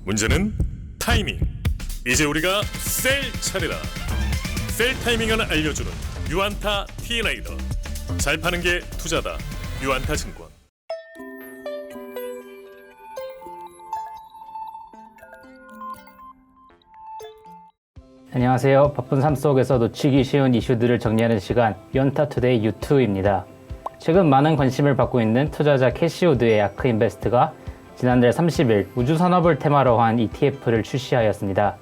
문제는 타이밍. 이제 우리가 셀 차례다. 셀 타이밍을 알려주는 유안타 T레이더. 잘 파는 게 투자다. 유안타증권. 안녕하세요. 바쁜 삶 속에서 놓치기 쉬운 이슈들을 정리하는 시간 유안타투데이 유튜브입니다. 최근 많은 관심을 받고 있는 투자자 캐시우드의 아크인베스트가 지난달 30일 우주산업을 테마로 한 ETF를 출시하였습니다.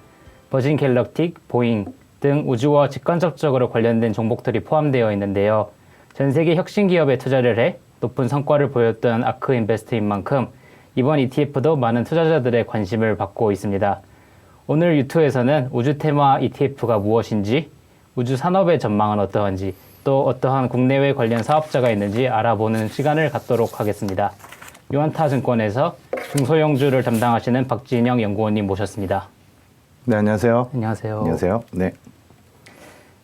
버진 갤럭틱, 보잉 등 우주와 직간접적으로 관련된 종목들이 포함되어 있는데요. 전 세계 혁신 기업에 투자를 해 높은 성과를 보였던 아크인베스트인 만큼 이번 ETF도 많은 투자자들의 관심을 받고 있습니다. 오늘 유튜브에서는 우주 테마 ETF가 무엇인지, 우주 산업의 전망은 어떠한지, 또 어떠한 국내외 관련 사업자가 있는지 알아보는 시간을 갖도록 하겠습니다. 유안타증권에서 중소형주를 담당하시는 박진영 연구원님 모셨습니다. 네, 안녕하세요. 안녕하세요. 안녕하세요. 네.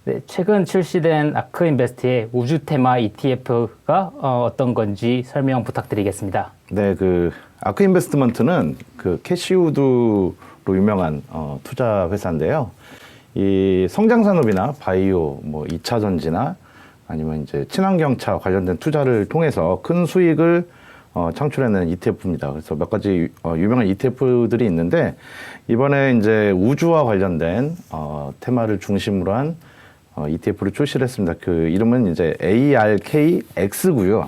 네, 최근 출시된 아크인베스트의 우주 테마 ETF가 어떤 건지 설명 부탁드리겠습니다. 네, 아크인베스트먼트는 캐시우드로 유명한 투자 회사인데요. 이 성장 산업이나 바이오, 2차 전지나 아니면 이제 친환경차 관련된 투자를 통해서 큰 수익을 창출해내는 ETF입니다. 그래서 몇 가지 유명한 ETF들이 있는데 이번에 이제 우주와 관련된 테마를 중심으로 한 ETF를 출시를 했습니다. 그 이름은 이제 ARKX고요.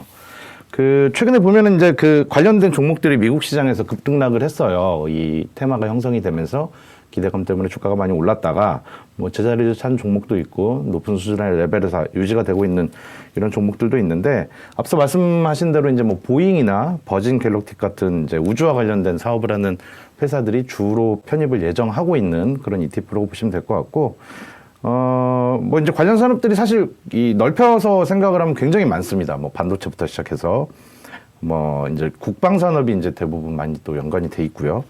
최근에 보면은 이제 관련된 종목들이 미국 시장에서 급등락을 했어요. 이 테마가 형성이 되면서 기대감 때문에 주가가 많이 올랐다가 제자리를 찾은 종목도 있고 높은 수준의 레벨에서 유지가 되고 있는 이런 종목들도 있는데 앞서 말씀하신 대로 이제 보잉이나 버진 갤럭틱 같은 이제 우주와 관련된 사업을 하는 회사들이 주로 편입을 예정하고 있는 그런 ETF라고 보시면 될 것 같고 이제 관련 산업들이 사실 넓혀서 생각을 하면 굉장히 많습니다. 반도체부터 시작해서 이제 국방 산업이 이제 대부분 많이 또 연관이 돼 있고요.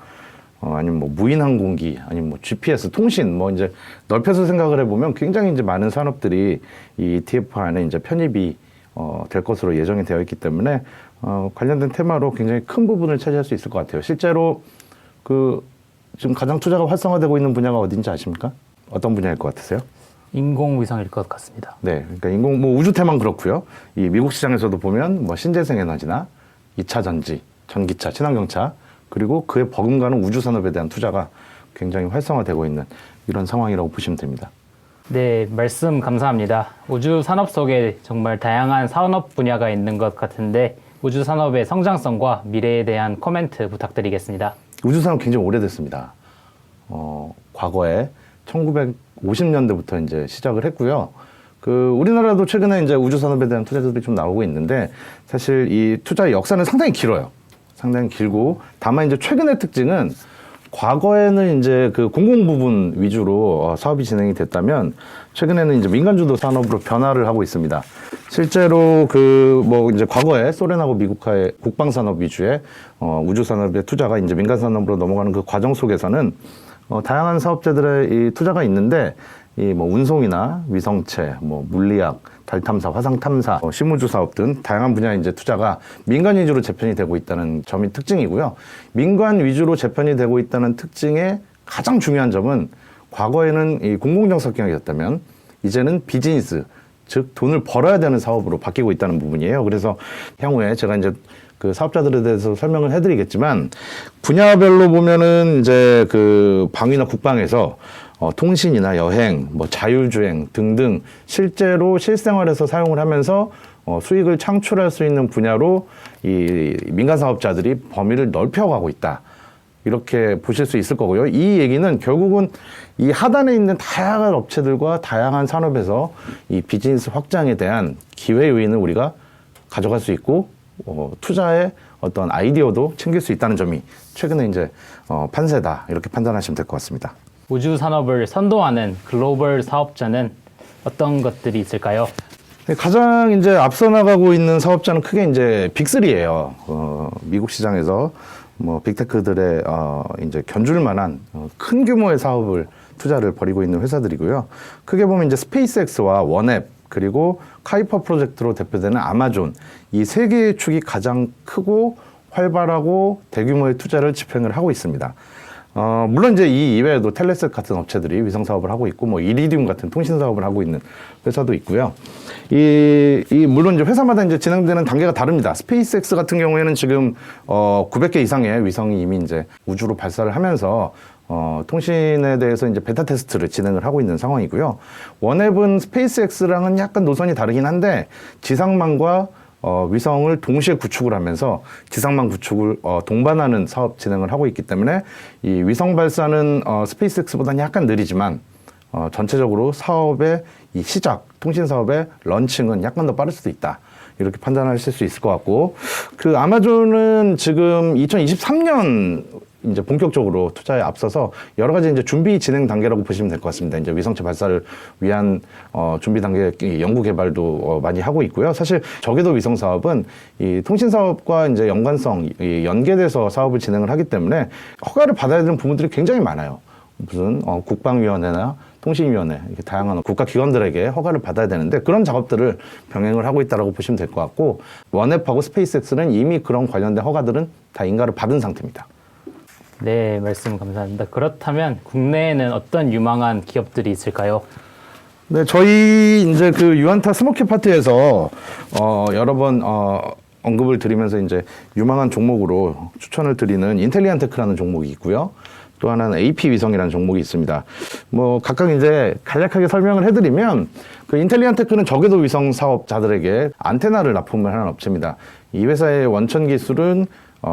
아니면 무인 항공기, 아니면 GPS, 통신, 이제 넓혀서 생각을 해보면 굉장히 이제 많은 산업들이 이 ETF 안에 이제 편입이 될 것으로 예정이 되어 있기 때문에 관련된 테마로 굉장히 큰 부분을 차지할 수 있을 것 같아요. 실제로 지금 가장 투자가 활성화되고 있는 분야가 어딘지 아십니까? 어떤 분야일 것 같으세요? 인공위성일 것 같습니다. 네, 그러니까 우주 테마는 그렇고요. 이 미국 시장에서도 보면 신재생 에너지나 2차 전지, 전기차, 친환경차 그리고 그에 버금가는 우주 산업에 대한 투자가 굉장히 활성화되고 있는 이런 상황이라고 보시면 됩니다. 네, 말씀 감사합니다. 우주 산업 속에 정말 다양한 산업 분야가 있는 것 같은데 우주 산업의 성장성과 미래에 대한 코멘트 부탁드리겠습니다. 우주 산업 굉장히 오래됐습니다. 과거에 1950년대부터 이제 시작을 했고요. 우리나라도 최근에 이제 우주 산업에 대한 투자들이 좀 나오고 있는데 사실 이 투자의 역사는 상당히 길어요. 상당히 길고 다만 이제 최근의 특징은 과거에는 이제 공공 부분 위주로 사업이 진행이 됐다면 최근에는 이제 민간 주도 산업으로 변화를 하고 있습니다. 실제로 이제 과거에 소련하고 미국과의 국방 산업 위주의 우주 산업의 투자가 이제 민간 산업으로 넘어가는 그 과정 속에서는 다양한 사업자들의 이 투자가 있는데 운송이나 위성체, 물리학, 달 탐사, 화성 탐사, 심우주 사업 등 다양한 분야의 이제 투자가 민간 위주로 재편이 되고 있다는 점이 특징이고요. 민간 위주로 재편이 되고 있다는 특징의 가장 중요한 점은 과거에는 이 공공정책 경영이었다면 이제는 비즈니스, 즉 돈을 벌어야 되는 사업으로 바뀌고 있다는 부분이에요. 그래서 향후에 제가 이제 사업자들에 대해서 설명을 해드리겠지만 분야별로 보면은 이제 방위나 국방에서 통신이나 여행, 자율주행 등등 실제로 실생활에서 사용을 하면서 수익을 창출할 수 있는 분야로 이 민간 사업자들이 범위를 넓혀가고 있다. 이렇게 보실 수 있을 거고요. 이 얘기는 결국은 이 하단에 있는 다양한 업체들과 다양한 산업에서 이 비즈니스 확장에 대한 기회 요인을 우리가 가져갈 수 있고 투자의 어떤 아이디어도 챙길 수 있다는 점이 최근에 이제 판세다. 이렇게 판단하시면 될 것 같습니다. 우주 산업을 선도하는 글로벌 사업자는 어떤 것들이 있을까요? 네, 가장 이제 앞서 나가고 있는 사업자는 크게 이제 빅3예요. 미국 시장에서 빅테크들의 이제 견줄 만한 큰 규모의 사업을 투자를 벌이고 있는 회사들이고요. 크게 보면 이제 스페이스X와 원앱 그리고 카이퍼 프로젝트로 대표되는 아마존 이 세 개의 축이 가장 크고 활발하고 대규모의 투자를 집행을 하고 있습니다. 물론 이제 이 이외에도 텔레셋 같은 업체들이 위성 사업을 하고 있고, 뭐 이리디움 같은 통신 사업을 하고 있는 회사도 있고요. 물론 이제 회사마다 이제 진행되는 단계가 다릅니다. 스페이스X 같은 경우에는 지금 900개 이상의 위성이 이미 이제 우주로 발사를 하면서 통신에 대해서 이제 베타 테스트를 진행을 하고 있는 상황이고요. 원앱은 스페이스X랑은 약간 노선이 다르긴 한데 지상망과 위성을 동시에 구축을 하면서 지상망 구축을 동반하는 사업 진행을 하고 있기 때문에 이 위성 발사는 스페이스X보다는 약간 느리지만 전체적으로 사업의 이 시작, 통신 사업의 런칭은 약간 더 빠를 수도 있다. 이렇게 판단하실 수 있을 것 같고, 그 아마존은 지금 2023년 이제 본격적으로 투자에 앞서서 여러 가지 이제 준비 진행 단계라고 보시면 될 것 같습니다. 이제 위성체 발사를 위한 준비 단계 연구 개발도 많이 하고 있고요. 사실 저궤도 위성 사업은 이 통신 사업과 이제 연관성, 연계돼서 사업을 진행을 하기 때문에 허가를 받아야 되는 부분들이 굉장히 많아요. 무슨 국방위원회나 통신위원회, 이렇게 다양한 국가기관들에게 허가를 받아야 되는데 그런 작업들을 병행을 하고 있다고 보시면 될 것 같고, 원앱하고 스페이스X는 이미 그런 관련된 허가들은 다 인가를 받은 상태입니다. 네, 말씀 감사합니다. 그렇다면 국내에는 어떤 유망한 기업들이 있을까요? 네, 저희 이제 그 유안타 스모키 파트에서 여러 번 언급을 드리면서 이제 유망한 종목으로 추천을 드리는 인텔리안테크라는 종목이 있고요. 또 하나는 AP 위성이라는 종목이 있습니다. 뭐 각각 이제 간략하게 설명을 해드리면, 그 인텔리안테크는 저궤도 위성 사업자들에게 안테나를 납품을 하는 업체입니다. 이 회사의 원천 기술은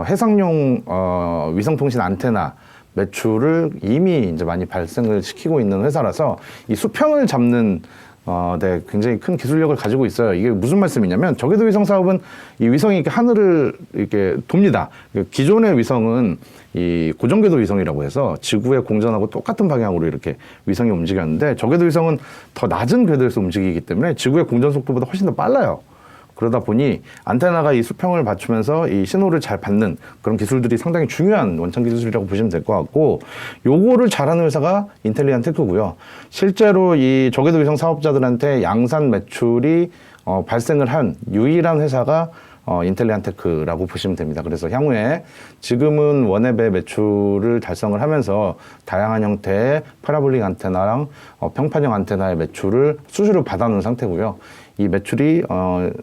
해상용 위성통신 안테나 매출을 이미 이제 많이 발생을 시키고 있는 회사라서 이 수평을 잡는 네, 굉장히 큰 기술력을 가지고 있어요. 이게 무슨 말씀이냐면, 저궤도 위성 사업은 이 위성이 이렇게 하늘을 이렇게 돕니다. 기존의 위성은 이 고정궤도 위성이라고 해서 지구의 공전하고 똑같은 방향으로 이렇게 위성이 움직였는데, 저궤도 위성은 더 낮은 궤도에서 움직이기 때문에 지구의 공전 속도보다 훨씬 더 빨라요. 그러다 보니 안테나가 이 수평을 맞추면서 이 신호를 잘 받는 그런 기술들이 상당히 중요한 원천 기술이라고 보시면 될 것 같고, 요거를 잘하는 회사가 인텔리안테크고요. 실제로 이 저궤도 위성 사업자들한테 양산 매출이 발생을 한 유일한 회사가 인텔리안테크라고 보시면 됩니다. 그래서 향후에 지금은 원앱의 매출을 달성을 하면서 다양한 형태의 파라볼릭 안테나랑 평판형 안테나의 매출을 수주를 받아놓은 상태고요. 이 매출이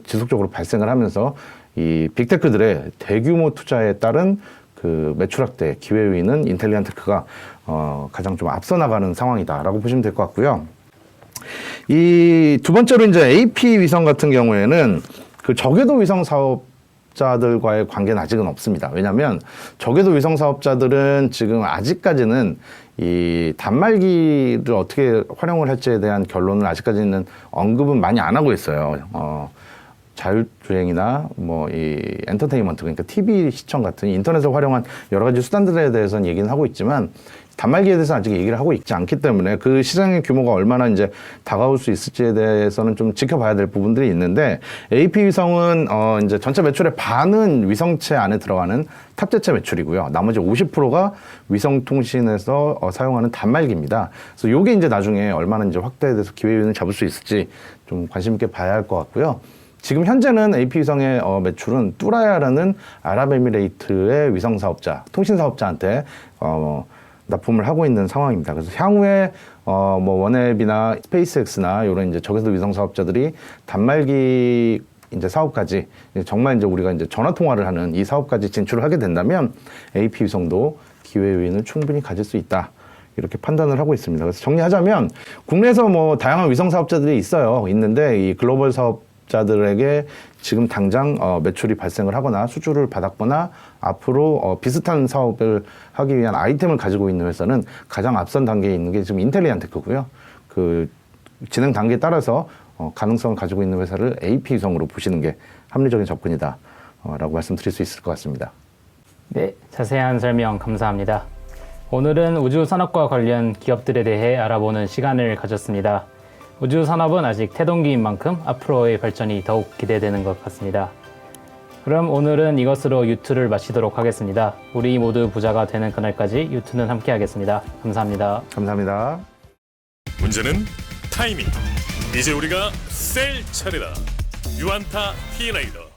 지속적으로 발생을 하면서 이 빅테크들의 대규모 투자에 따른 그 매출 확대 기회 요인은 인텔리안테크가 가장 좀 앞서 나가는 상황이다라고 보시면 될 것 같고요. 이 두 번째로 이제 AP 위성 같은 경우에는 그 저궤도 위성 사업자들과의 관계는 아직은 없습니다. 왜냐하면 저궤도 위성 사업자들은 지금 아직까지는 이 단말기를 어떻게 활용을 할지에 대한 결론을 아직까지는 언급은 많이 안 하고 있어요. 자율주행이나 뭐 이 엔터테인먼트, 그러니까 TV 시청 같은 인터넷을 활용한 여러 가지 수단들에 대해서는 얘기는 하고 있지만, 단말기에 대해서는 아직 얘기를 하고 있지 않기 때문에 그 시장의 규모가 얼마나 이제 다가올 수 있을지에 대해서는 좀 지켜봐야 될 부분들이 있는데, AP 위성은 이제 전체 매출의 반은 위성체 안에 들어가는 탑재체 매출이고요. 나머지 50%가 위성 통신에서 사용하는 단말기입니다. 그래서 요게 이제 나중에 얼마나 이제 확대에 대해서 기회 요인을 잡을 수 있을지 좀 관심 있게 봐야 할 것 같고요. 지금 현재는 AP 위성의 매출은 뚜라야라는 아랍에미레이트의 위성 사업자, 통신 사업자한테 납품을 하고 있는 상황입니다. 그래서 향후에 뭐 원앱이나 스페이스X나 이런 이제 저궤도 위성 사업자들이 단말기 이제 사업까지 정말 이제 우리가 이제 전화 통화를 하는 이 사업까지 진출을 하게 된다면 AP 위성도 기회 요인을 충분히 가질 수 있다. 이렇게 판단을 하고 있습니다. 그래서 정리하자면, 국내에서 뭐 다양한 위성 사업자들이 있는데 이 글로벌 사업자들에게 지금 당장 매출이 발생을 하거나 수주를 받았거나 앞으로 비슷한 사업을 하기 위한 아이템을 가지고 있는 회사는 가장 앞선 단계에 있는 게 지금 인텔리안테크고요. 그 진행 단계에 따라서 가능성을 가지고 있는 회사를 AP 위성으로 보시는 게 합리적인 접근이다 라고 말씀드릴 수 있을 것 같습니다. 네, 자세한 설명 감사합니다. 오늘은 우주 산업과 관련 기업들에 대해 알아보는 시간을 가졌습니다. 우주 산업은 아직 태동기인 만큼 앞으로의 발전이 더욱 기대되는 것 같습니다. 그럼 오늘은 이것으로 유튜를 마치도록 하겠습니다. 우리 모두 부자가 되는 그날까지 유튜는 함께 하겠습니다. 감사합니다. 감사합니다. 문제는 타이밍. 이제 우리가 셀 차례다. 유안타 T레이더.